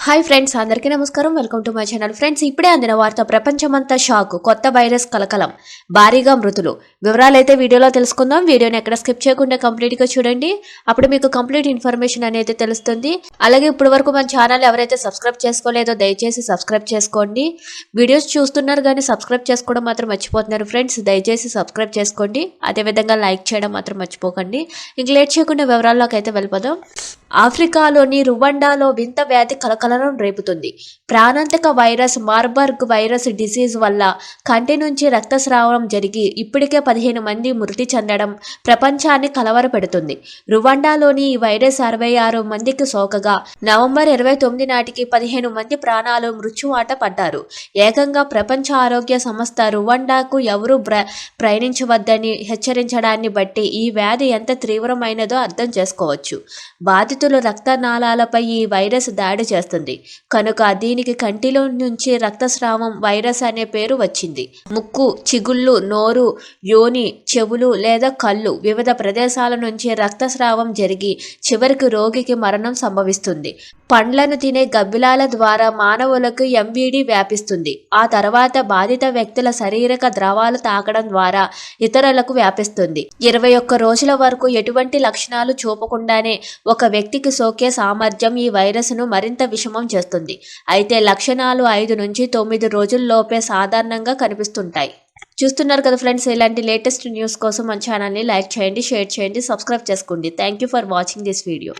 Hi friends, అందరికీ నమస్కారం. Welcome to my channel. Friends, ఇప్పుడే అందిన వార్త. ప్రపంచమంతా షాక్. కొత్త వైరస్ కలకలం, భారీగా మృతులు. వివరాలైతే వీడియోలో తెలుసుకుందాం. వీడియోని ఎక్కడ స్కిప్ చేయకుండా కంప్లీట్గా చూడండి. అప్పుడు మీకు కంప్లీట్ ఇన్ఫర్మేషన్ అనేది తెలుస్తుంది. అలాగే ఇప్పటి వరకు మన ఛానల్ ఎవరైతే సబ్స్క్రైబ్ చేసుకోలేదో దయచేసి సబ్స్క్రైబ్ చేసుకోండి. వీడియోస్ చూస్తున్నారు కానీ సబ్స్క్రైబ్ చేసుకోవడం మాత్రం మర్చిపోతున్నారు ఫ్రెండ్స్. దయచేసి సబ్స్క్రైబ్ చేసుకోండి. అదేవిధంగా లైక్ చేయడం మాత్రం మర్చిపోకండి. ఇంక లేట్ చేయకుండా వివరాల్లోకి అయితే వెళ్ళిపోదాం. ఆఫ్రికాలోని రువాండాలో వింత వ్యాధి కలకలం రేపుతుంది. ప్రాణాంతక వైరస్ మార్బర్గ్ వైరస్ డిసీజ్ వల్ల కంటి నుంచి రక్తస్రావం జరిగి ఇప్పటికే 15 మంది మృతి చెందడం ప్రపంచాన్ని కలవరపెడుతుంది. రువాండాలోని ఈ వైరస్ 66 మందికి సోకగా నవంబర్ 29 నాటికి 15 మంది ప్రాణాలు మృత్యువాట పడ్డారు. ఏకంగా ప్రపంచ ఆరోగ్య సంస్థ రువాండాకు ఎవరూ ప్రయాణించవద్దని హెచ్చరించడాన్ని బట్టి ఈ వ్యాధి ఎంత తీవ్రమైనదో అర్థం చేసుకోవచ్చు. బాధితుల రక్తనాళాలపై ఈ వైరస్ దాడి చేస్తుంది కనుక దీనికి కంటిలో నుంచి రక్తస్రావం వైరస్ అనే పేరు వచ్చింది. ముక్కు, చిగుళ్ళు, నోరు, యోని, చెవులు లేదా కళ్ళు వివిధ ప్రదేశాల నుంచి రక్తస్రావం జరిగి చివరికి రోగికి మరణం సంభవిస్తుంది. పండ్లను తినే గబ్బిలాల ద్వారా మానవులకు ఎంవిడి వ్యాపిస్తుంది. ఆ తర్వాత బాధిత వ్యక్తుల శారీరక ద్రవాలు తాకడం ద్వారా ఇతరులకు వ్యాపిస్తుంది. 21 రోజుల వరకు ఎటువంటి లక్షణాలు చూపకుండానే ఒక వ్యక్తికి సోకే సామర్థ్యం ఈ వైరస్ను మరింత విషమం చేస్తుంది. అయితే లక్షణాలు 5 నుంచి 9 రోజుల్లోపే సాధారణంగా కనిపిస్తుంటాయి. చూస్తున్నారు కదా ఫ్రెండ్స్, ఇలాంటి లేటెస్ట్ న్యూస్ కోసం మన ఛానల్ని లైక్ చేయండి, షేర్ చేయండి, సబ్స్క్రైబ్ చేసుకోండి. Thank you for watching this video.